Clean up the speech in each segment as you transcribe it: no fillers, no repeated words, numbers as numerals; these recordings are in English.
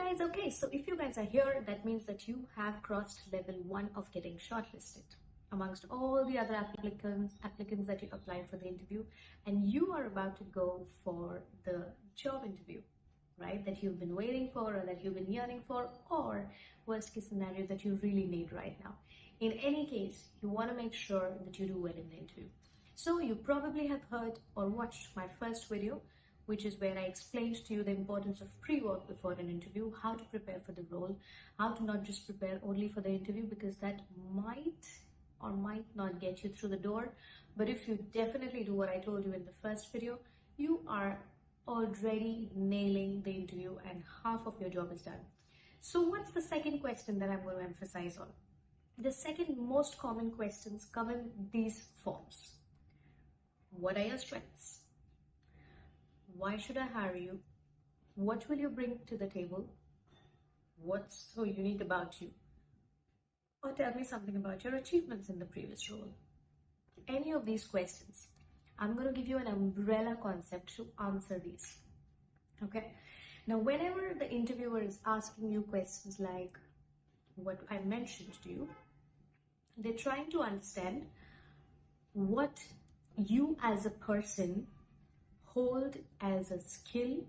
guys. Okay, so if you guys are here, that means that you have crossed level 1 of getting shortlisted amongst all the other applicants that you applied for the interview, and you are about to go for the job interview, right? That you've been waiting for, or that you've been yearning for, or worst case scenario that you really need right now. In any case, you want to make sure that you do well in the interview. So you probably have heard or watched my first video, which is where I explained to you the importance of pre-work before an interview, how to prepare for the role, how to not just prepare only for the interview, because that might or might not get you through the door. But if you definitely do what I told you in the first video, you are already nailing the interview and half of your job is done. So what's the second question that I'm going to emphasize on? The second most common questions come in these forms. What are your strengths? Why should I hire you? What will you bring to the table? What's so unique about you? Or tell me something about your achievements in the previous role. Any of these questions, I'm going to give you an umbrella concept to answer these. Okay? Now, whenever the interviewer is asking you questions like what I mentioned to you, they're trying to understand what you as a person hold as a skill,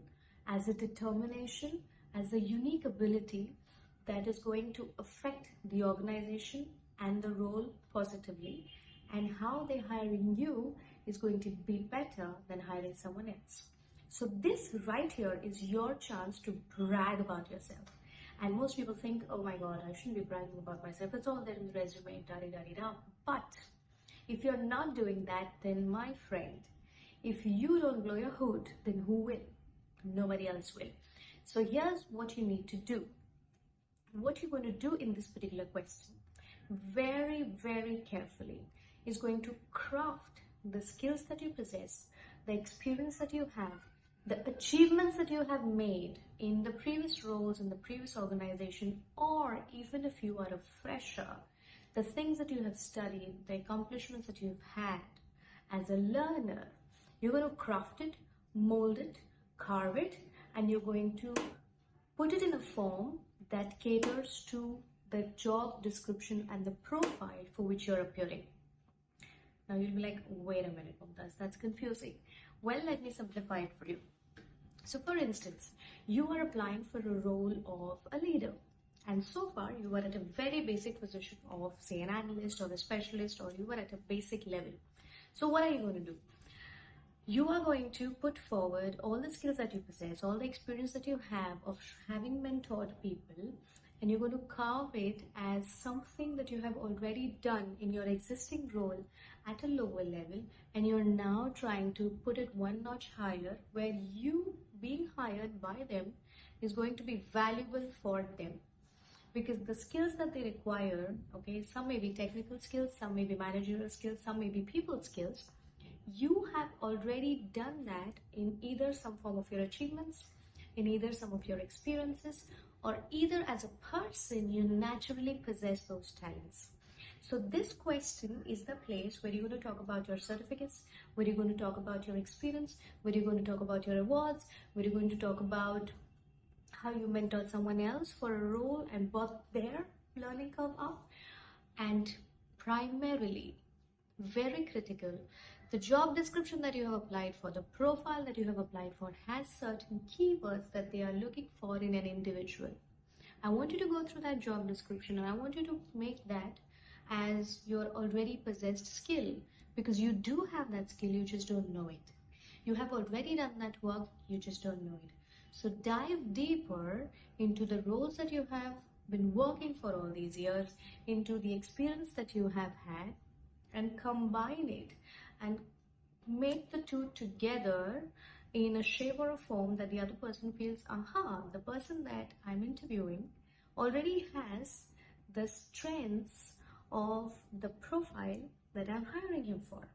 as a determination, as a unique ability that is going to affect the organization and the role positively, and how they hiring you is going to be better than hiring someone else. So this right here is your chance to brag about yourself. And most people think, oh my God, I shouldn't be bragging about myself. It's all there in the resume, da-da-da-da-da. But if you're not doing that, then my friend, if you don't blow your hood, then who will? Nobody else will. So here's what you need to do. What you're going to do in this particular question, very, very carefully, is going to craft the skills that you possess, the experience that you have, the achievements that you have made in the previous roles, in the previous organization, or even if you are a fresher, the things that you have studied, the accomplishments that you've had as a learner. You're going to craft it, mold it, carve it, and you're going to put it in a form that caters to the job description and the profile for which you're appearing. Now you'll be like, wait a minute, Mumtaz, that's confusing. Well, let me simplify it for you. So for instance, you are applying for a role of a leader. And so far, you were at a very basic position of, say, an analyst or a specialist, or you were at a basic level. So what are you going to do? You are going to put forward all the skills that you possess, all the experience that you have of having mentored people, and you're going to carve it as something that you have already done in your existing role at a lower level, and you're now trying to put it one notch higher, where you being hired by them is going to be valuable for them. Because the skills that they require, okay, some may be technical skills, some may be managerial skills, some may be people skills. You have already done that in either some form of your achievements, in either some of your experiences, or either as a person, you naturally possess those talents. So this question is the place where you're going to talk about your certificates, where you're going to talk about your experience, where you're going to talk about your awards, where you're going to talk about how you mentored someone else for a role and brought their learning curve up. And primarily, very critical, the job description that you have applied for, the profile that you have applied for, has certain keywords that they are looking for in an individual. I want you to go through that job description, and I want you to make that as your already possessed skill, because you do have that skill, you just don't know it. You have already done that work, you just don't know it. So dive deeper into the roles that you have been working for all these years, into the experience that you have had, and combine it and make the two together in a shape or a form that the other person feels, aha, the person that I'm interviewing already has the strengths of the profile that I'm hiring him for.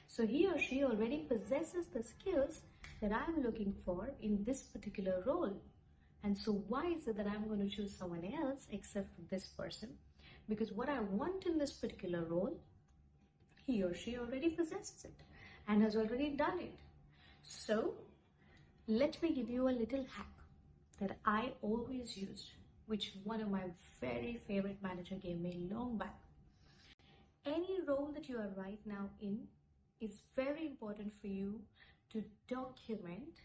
So he or she already possesses the skills that I'm looking for in this particular role. And so why is it that I'm going to choose someone else except for this person? Because what I want in this particular role, he or she already possesses it and has already done it. So let me give you a little hack. that I always used, which one of my very favorite manager gave me long back. Any role that you are right now in is very important for you to document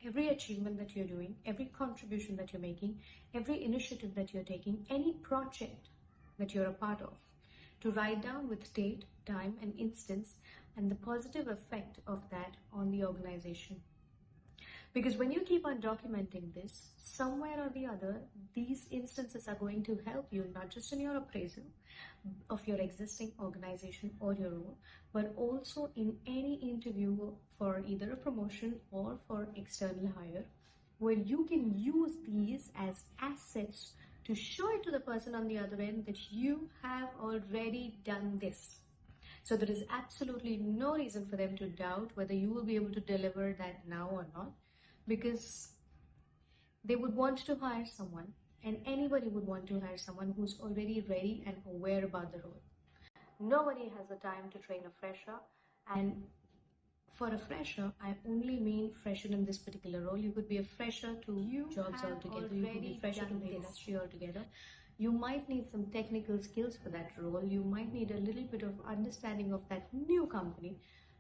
every achievement that you're doing, every contribution that you're making, every initiative that you're taking, any project that you're a part of, to write down with date, time, and instance, and the positive effect of that on the organization. Because when you keep on documenting this, somewhere or the other, these instances are going to help you not just in your appraisal of your existing organization or your role, but also in any interview for either a promotion or for external hire, where you can use these as assets to show it to the person on the other end that you have already done this. So there is absolutely no reason for them to doubt whether you will be able to deliver that now or not, because they would want to hire someone, and anybody would want to hire someone who's already ready and aware about the role. Nobody has the time to train a fresher, and for a fresher, I only mean fresher in this particular role. You could be a fresher to jobs altogether, you could be a fresher to the industry altogether. You might need some technical skills for that role. You might need a little bit of understanding of that new company,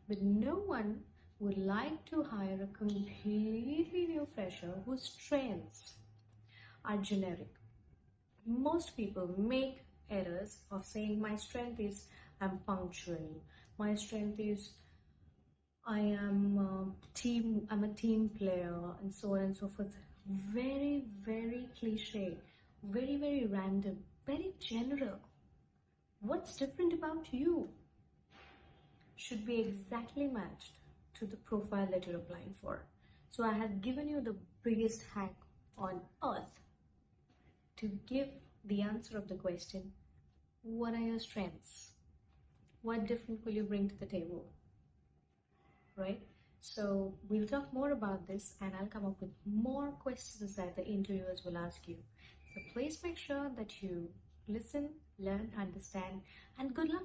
but no one would like to hire a completely new fresher whose strengths are generic. Most people make errors of saying my strength is I'm punctual, my strength is I'm a team player, and so on and so forth. Very, very cliche, very, very random, very general. What's different about you should be exactly matched to the profile that you're applying for. So I have given you the biggest hack on earth to give the answer of the question, what are your strengths? What different will you bring to the table? Right? So we'll talk more about this, and I'll come up with more questions that the interviewers will ask you. So please make sure that you listen, learn, understand, and good luck.